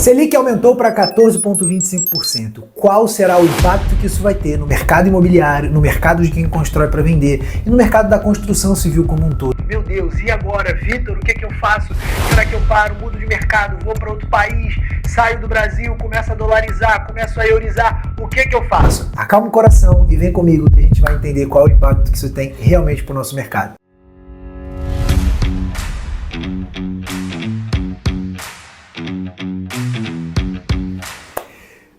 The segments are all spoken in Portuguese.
Selic aumentou para 14,25%. Qual será o impacto que isso vai ter no mercado imobiliário, no mercado de quem constrói para vender e no mercado da construção civil como um todo? Meu Deus, e agora, Vitor, o que é que eu faço? Será que eu paro, mudo de mercado, vou para outro país, saio do Brasil, começo a dolarizar, começo a eurizar? O que é que eu faço? Acalma o coração e vem comigo que a gente vai entender qual é o impacto que isso tem realmente para o nosso mercado.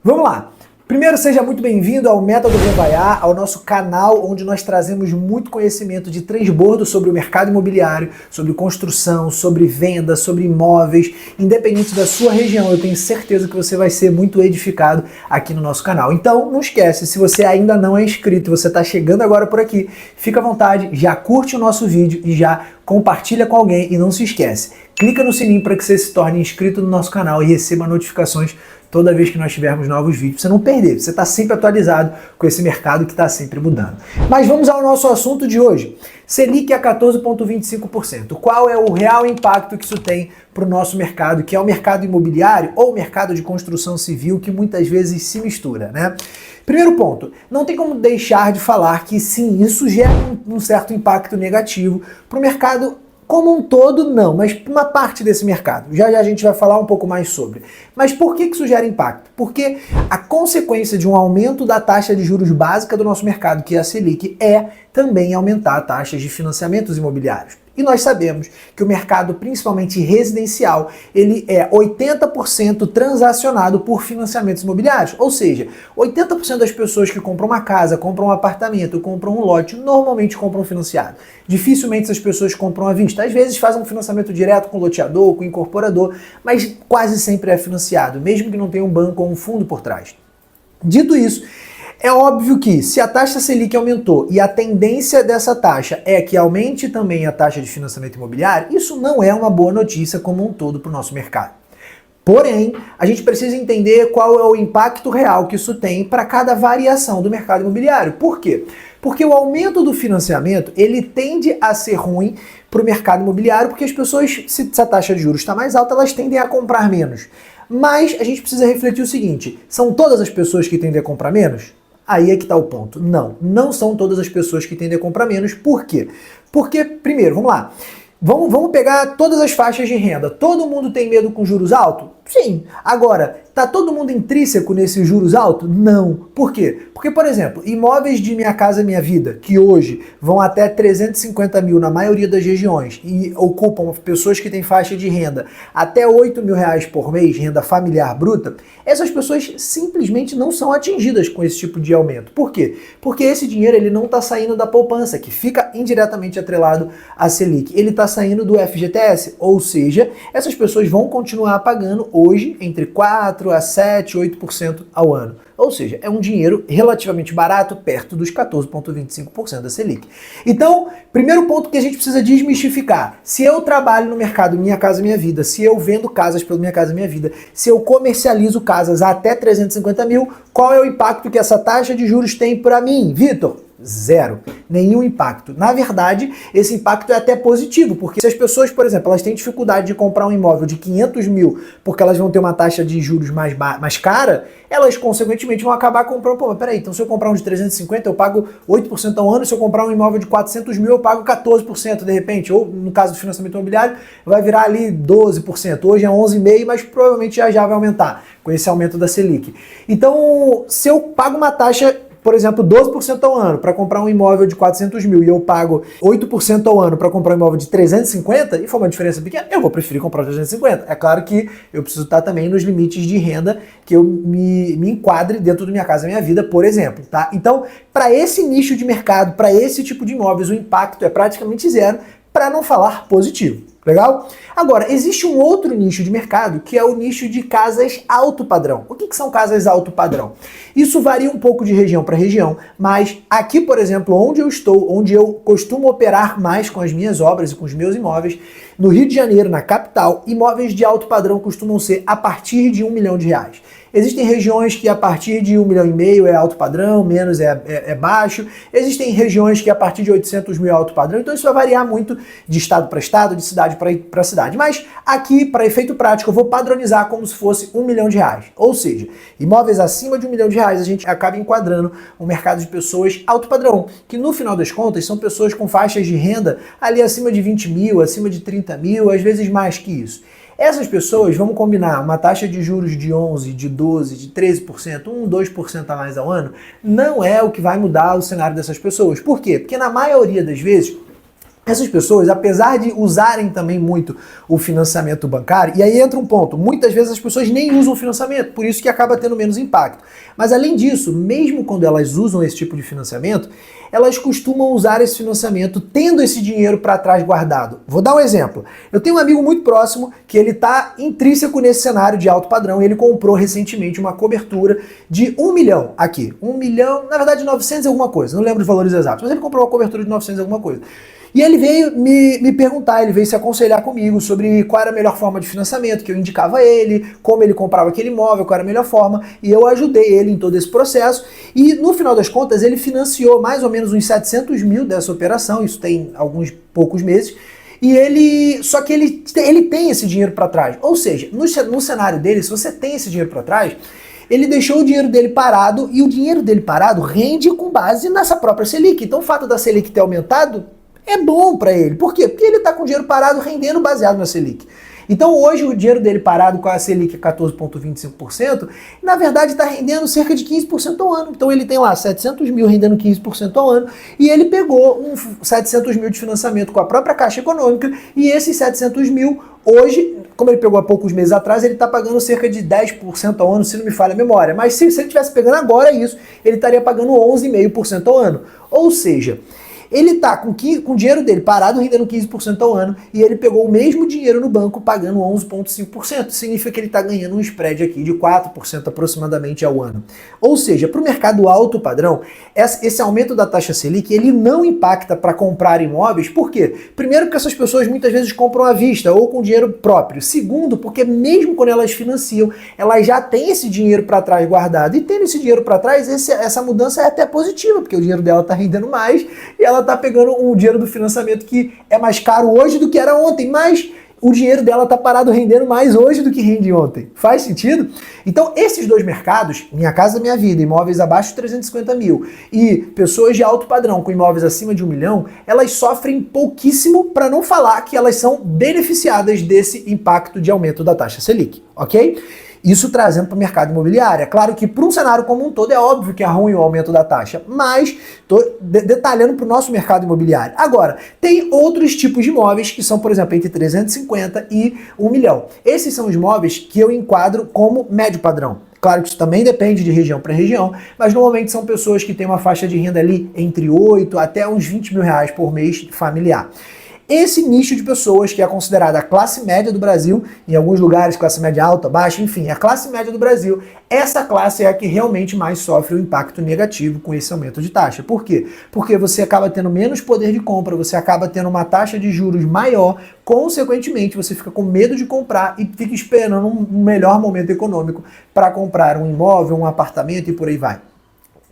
Vamos lá! Primeiro, seja muito bem-vindo ao Método Revaiar, ao nosso canal onde nós trazemos muito conhecimento de transbordo sobre o mercado imobiliário, sobre construção, sobre venda, sobre imóveis, independente da sua região. Eu tenho certeza que você vai ser muito edificado aqui no nosso canal. Então, não esquece, se você ainda não é inscrito, você está chegando agora por aqui, fica à vontade, já curte o nosso vídeo e já compartilha com alguém e não se esquece. Clica no sininho para que você se torne inscrito no nosso canal e receba notificações toda vez que nós tivermos novos vídeos, pra você não perder, você está sempre atualizado com esse mercado que está sempre mudando. Mas vamos ao nosso assunto de hoje. Selic a 14,25%. Qual é o real impacto que isso tem para o nosso mercado, que é o mercado imobiliário ou o mercado de construção civil, que muitas vezes se mistura, né? Primeiro ponto, não tem como deixar de falar que sim, isso gera um certo impacto negativo para o mercado como um todo, não, mas uma parte desse mercado. Já a gente vai falar um pouco mais sobre. Mas por que isso gera impacto? Porque a consequência de um aumento da taxa de juros básica do nosso mercado, que é a Selic, é também aumentar taxas de financiamentos imobiliários. E nós sabemos que o mercado, principalmente residencial, ele é 80% transacionado por financiamentos imobiliários. Ou seja, 80% das pessoas que compram uma casa, compram um apartamento, compram um lote, normalmente compram financiado. Dificilmente essas pessoas compram à vista. Às vezes fazem um financiamento direto com o loteador, com o incorporador, mas quase sempre é financiado, mesmo que não tenha um banco ou um fundo por trás. Dito isso, é óbvio que se a taxa Selic aumentou e a tendência dessa taxa é que aumente também a taxa de financiamento imobiliário, isso não é uma boa notícia como um todo para o nosso mercado. Porém, a gente precisa entender qual é o impacto real que isso tem para cada variação do mercado imobiliário. Por quê? Porque o aumento do financiamento, ele tende a ser ruim para o mercado imobiliário, porque as pessoas, se a taxa de juros está mais alta, elas tendem a comprar menos. Mas a gente precisa refletir o seguinte, são todas as pessoas que tendem a comprar menos? Aí é que está o ponto. Não são todas as pessoas que tendem a comprar menos. Por quê? Porque, primeiro, vamos lá. Vamos pegar todas as faixas de renda. Todo mundo tem medo com juros altos? Sim. Agora, tá todo mundo intrínseco nesses juros altos? Não. Por quê? Porque, por exemplo, imóveis de Minha Casa Minha Vida, que hoje vão até 350 mil na maioria das regiões e ocupam pessoas que têm faixa de renda até 8 mil reais por mês, renda familiar bruta, essas pessoas simplesmente não são atingidas com esse tipo de aumento. Por quê? Porque esse dinheiro ele não está saindo da poupança, que fica indiretamente atrelado à Selic. Ele está saindo do FGTS, ou seja, essas pessoas vão continuar pagando hoje entre 4 a 7, 8% ao ano. Ou seja, é um dinheiro relativamente barato, perto dos 14,25% da Selic. Então, primeiro ponto que a gente precisa desmistificar. Se eu trabalho no mercado Minha Casa Minha Vida, se eu vendo casas pelo Minha Casa Minha Vida, se eu comercializo casas até 350 mil, qual é o impacto que essa taxa de juros tem para mim? Vitor? Zero. Nenhum impacto. Na verdade, esse impacto é até positivo, porque se as pessoas, por exemplo, elas têm dificuldade de comprar um imóvel de 500 mil porque elas vão ter uma taxa de juros mais cara, elas consequentemente vão acabar comprando. Pô, mas peraí, então se eu comprar um de 350 eu pago 8% ao ano, se eu comprar um imóvel de 400 mil eu pago 14% de repente, ou no caso do financiamento imobiliário vai virar ali 12%, hoje é 11,5%, mas provavelmente já vai aumentar com esse aumento da Selic. Então, se eu pago uma taxa, por exemplo, 12% ao ano para comprar um imóvel de 400 mil e eu pago 8% ao ano para comprar um imóvel de 350, e for uma diferença pequena, eu vou preferir comprar o 350. É claro que eu preciso estar também nos limites de renda que eu me enquadre dentro do Minha Casa Minha Vida, por exemplo, tá? Então, para esse nicho de mercado, para esse tipo de imóveis, o impacto é praticamente zero, para não falar positivo. Legal? Agora, existe um outro nicho de mercado, que é o nicho de casas alto padrão. O que são casas alto padrão? Isso varia um pouco de região para região, mas aqui, por exemplo, onde eu estou, onde eu costumo operar mais com as minhas obras e com os meus imóveis, No Rio de Janeiro, na capital, imóveis de alto padrão costumam ser a partir de R$ 1 milhão. Existem regiões que a partir de 1,5 milhão é alto padrão, menos é baixo. Existem regiões que a partir de 800 mil é alto padrão. Então isso vai variar muito de estado para estado, de cidade para cidade. Mas aqui, para efeito prático, eu vou padronizar como se fosse R$ 1 milhão. Ou seja, imóveis acima de R$ 1 milhão, a gente acaba enquadrando um mercado de pessoas alto padrão, que no final das contas são pessoas com faixas de renda ali acima de 20 mil, acima de 30 mil, às vezes mais que isso. Essas pessoas, vamos combinar, uma taxa de juros de 11%, de 12%, de 13%, 2% a mais ao ano, não é o que vai mudar o cenário dessas pessoas. Por quê? Porque na maioria das vezes, essas pessoas, apesar de usarem também muito o financiamento bancário, e aí entra um ponto, muitas vezes as pessoas nem usam o financiamento, por isso que acaba tendo menos impacto. Mas além disso, mesmo quando elas usam esse tipo de financiamento, elas costumam usar esse financiamento tendo esse dinheiro para trás guardado. Vou dar um exemplo. Eu tenho um amigo muito próximo que ele está intrínseco nesse cenário de alto padrão e ele comprou recentemente uma cobertura de 1 milhão aqui. 1 milhão, na verdade 900 e alguma coisa, não lembro os valores exatos, mas ele comprou uma cobertura de 900 e alguma coisa. E ele veio me perguntar, ele veio se aconselhar comigo sobre qual era a melhor forma de financiamento, que eu indicava a ele, como ele comprava aquele imóvel, qual era a melhor forma, e eu ajudei ele em todo esse processo. E no final das contas, ele financiou mais ou menos uns 700 mil dessa operação, isso tem alguns poucos meses, e só que ele tem esse dinheiro para trás. Ou seja, no cenário dele, se você tem esse dinheiro para trás, ele deixou o dinheiro dele parado, e o dinheiro dele parado rende com base nessa própria Selic. Então o fato da Selic ter aumentado é bom para ele. Por quê? Porque ele está com o dinheiro parado rendendo baseado na Selic. Então hoje o dinheiro dele parado com a Selic 14,25%, na verdade está rendendo cerca de 15% ao ano. Então ele tem lá 700 mil rendendo 15% ao ano e ele pegou 700 mil de financiamento com a própria Caixa Econômica e esses 700 mil hoje, como ele pegou há poucos meses atrás, ele está pagando cerca de 10% ao ano, se não me falha a memória. Mas se ele estivesse pegando agora isso, ele estaria pagando 11,5% ao ano. Ou seja, ele está com o dinheiro dele parado rendendo 15% ao ano e ele pegou o mesmo dinheiro no banco pagando 11,5%. Significa que ele está ganhando um spread aqui de 4% aproximadamente ao ano. Ou seja, para o mercado alto padrão, esse aumento da taxa Selic ele não impacta para comprar imóveis. Por quê? Primeiro, porque essas pessoas muitas vezes compram à vista ou com dinheiro próprio. Segundo, porque mesmo quando elas financiam, elas já têm esse dinheiro para trás guardado. E tendo esse dinheiro para trás, essa mudança é até positiva, porque o dinheiro dela está rendendo mais e ela está pegando um dinheiro do financiamento que é mais caro hoje do que era ontem, mas o dinheiro dela está parado rendendo mais hoje do que rende ontem. Faz sentido? Então, esses dois mercados, Minha Casa Minha Vida, imóveis abaixo de 350 mil e pessoas de alto padrão com imóveis acima de 1 milhão, elas sofrem pouquíssimo, para não falar que elas são beneficiadas desse impacto de aumento da taxa Selic, ok? Isso trazendo para o mercado imobiliário. É claro que para um cenário como um todo é óbvio que é ruim o aumento da taxa, mas estou detalhando para o nosso mercado imobiliário. Agora, tem outros tipos de imóveis que são, por exemplo, entre 350 e 1 milhão. Esses são os imóveis que eu enquadro como médio padrão. Claro que isso também depende de região para região, mas normalmente são pessoas que têm uma faixa de renda ali entre 8 até uns 20 mil reais por mês familiar. Esse nicho de pessoas, que é considerada a classe média do Brasil, em alguns lugares classe média alta, baixa, enfim, a classe média do Brasil, essa classe é a que realmente mais sofre o impacto negativo com esse aumento de taxa. Por quê? Porque você acaba tendo menos poder de compra, você acaba tendo uma taxa de juros maior, consequentemente você fica com medo de comprar e fica esperando um melhor momento econômico para comprar um imóvel, um apartamento e por aí vai.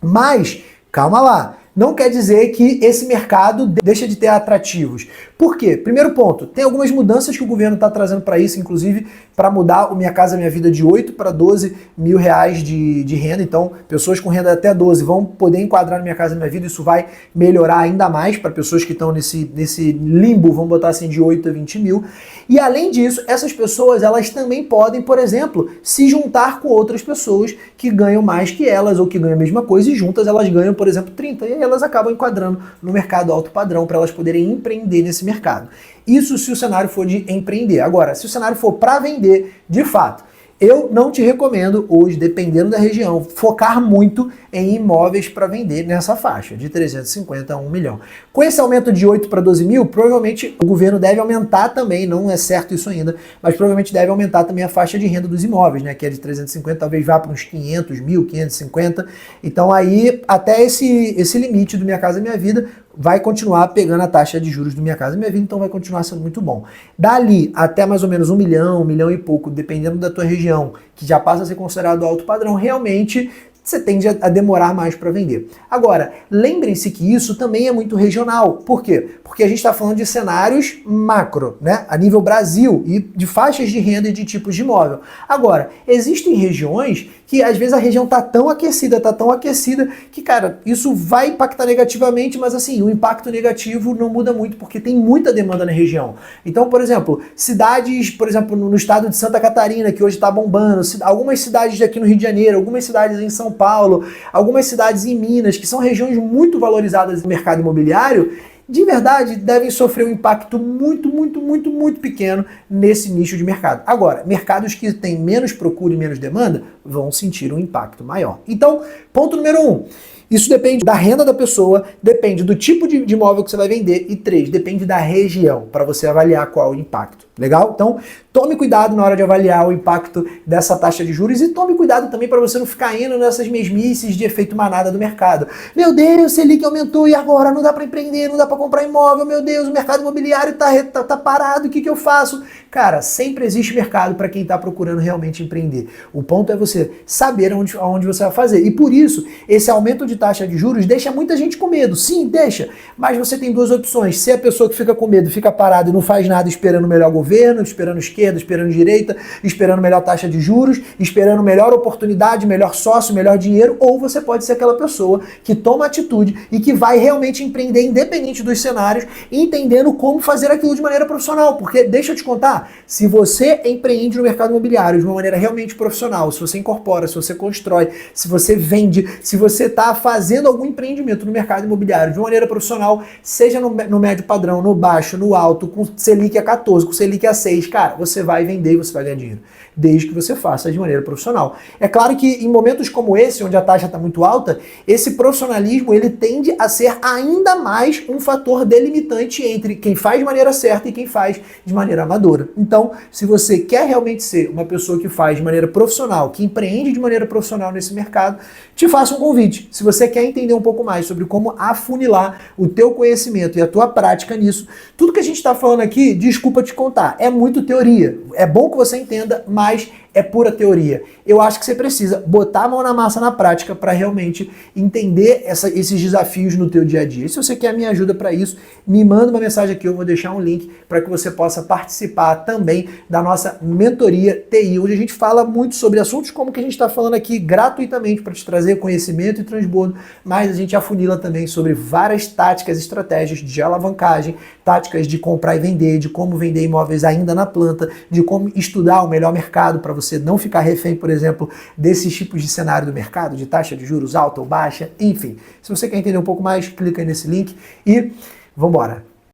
Mas, calma lá. Não quer dizer que esse mercado deixa de ter atrativos. Por quê? Primeiro ponto, tem algumas mudanças que o governo está trazendo para isso, inclusive para mudar o Minha Casa Minha Vida de 8 para 12 mil reais de renda. Então, pessoas com renda até 12 vão poder enquadrar no Minha Casa Minha Vida. Isso vai melhorar ainda mais para pessoas que estão nesse limbo, vamos botar assim, de 8 a 20 mil. E além disso, essas pessoas, elas também podem, por exemplo, se juntar com outras pessoas que ganham mais que elas ou que ganham a mesma coisa e juntas elas ganham, por exemplo, 30. E aí elas acabam enquadrando no mercado alto padrão para elas poderem empreender nesse mercado. Isso se o cenário for de empreender. Agora, se o cenário for para vender, de fato, eu não te recomendo hoje, dependendo da região, focar muito em imóveis para vender nessa faixa, de 350 a 1 milhão. Com esse aumento de 8 para 12 mil, provavelmente o governo deve aumentar também, não é certo isso ainda, mas provavelmente deve aumentar também a faixa de renda dos imóveis, né, que é de 350, talvez vá para uns 500 mil, 550. Então aí, até esse limite do Minha Casa Minha Vida, vai continuar pegando a taxa de juros do Minha Casa Minha Vida, então vai continuar sendo muito bom. Dali até mais ou menos 1 milhão e pouco, dependendo da tua região, que já passa a ser considerado alto padrão, realmente você tende a demorar mais para vender. Agora, lembrem-se que isso também é muito regional. Por quê? Porque a gente está falando de cenários macro, né? A nível Brasil e de faixas de renda e de tipos de imóvel. Agora, existem regiões que às vezes a região tá tão aquecida que, cara, isso vai impactar negativamente, mas assim, o impacto negativo não muda muito porque tem muita demanda na região. Então, por exemplo, cidades, por exemplo, no estado de Santa Catarina, que hoje está bombando, algumas cidades aqui no Rio de Janeiro, algumas cidades em São Paulo, algumas cidades em Minas, que são regiões muito valorizadas no mercado imobiliário, de verdade devem sofrer um impacto muito pequeno nesse nicho de mercado. Agora, mercados que têm menos procura e menos demanda vão sentir um impacto maior. Então, ponto número 1. Isso depende da renda da pessoa, depende do tipo de imóvel que você vai vender e 3, depende da região, para você avaliar qual o impacto. Legal? Então, tome cuidado na hora de avaliar o impacto dessa taxa de juros e tome cuidado também para você não ficar indo nessas mesmices de efeito manada do mercado. Meu Deus, Selic aumentou e agora não dá para empreender, não dá para comprar imóvel, meu Deus, o mercado imobiliário tá parado, o que eu faço? Cara, sempre existe mercado para quem está procurando realmente empreender. O ponto é você saber aonde você vai fazer. E por isso, esse aumento de taxa de juros deixa muita gente com medo. Sim, deixa. Mas você tem duas opções. Se a pessoa que fica com medo fica parada e não faz nada esperando o melhor governo, esperando esquerda, esperando direita, esperando melhor taxa de juros, esperando melhor oportunidade, melhor sócio, melhor dinheiro, ou você pode ser aquela pessoa que toma atitude e que vai realmente empreender independente dos cenários, entendendo como fazer aquilo de maneira profissional. Porque, deixa eu te contar, se você empreende no mercado imobiliário de uma maneira realmente profissional, se você incorpora, se você constrói, se você vende, se você está fazendo algum empreendimento no mercado imobiliário de uma maneira profissional, seja no médio padrão, no baixo, no alto, com Selic a 14, com Selic a 6, cara, você vai vender e você vai ganhar dinheiro, desde que você faça de maneira profissional. É claro que em momentos como esse, onde a taxa está muito alta, esse profissionalismo ele tende a ser ainda mais um fator delimitante entre quem faz de maneira certa e quem faz de maneira amadora. Então, se você quer realmente ser uma pessoa que faz de maneira profissional, que empreende de maneira profissional nesse mercado, te faço um convite. Se você quer entender um pouco mais sobre como afunilar o teu conhecimento e a tua prática nisso, tudo que a gente está falando aqui, desculpa te contar, é muito teoria. É bom que você entenda, mas é pura teoria. Eu acho que você precisa botar a mão na massa na prática para realmente entender esses desafios no teu dia a dia. E se você quer a minha ajuda para isso, me manda uma mensagem aqui, eu vou deixar um link para que você possa participar também da nossa mentoria TI, onde a gente fala muito sobre assuntos como que a gente está falando aqui gratuitamente para te trazer conhecimento e transbordo, mas a gente afunila também sobre várias táticas, estratégias de alavancagem, táticas de comprar e vender, de como vender imóveis ainda na planta, de como estudar o melhor mercado para você não ficar refém, por exemplo, desses tipos de cenário do mercado, de taxa de juros alta ou baixa, enfim. Se você quer entender um pouco mais, clica aí nesse link e vambora!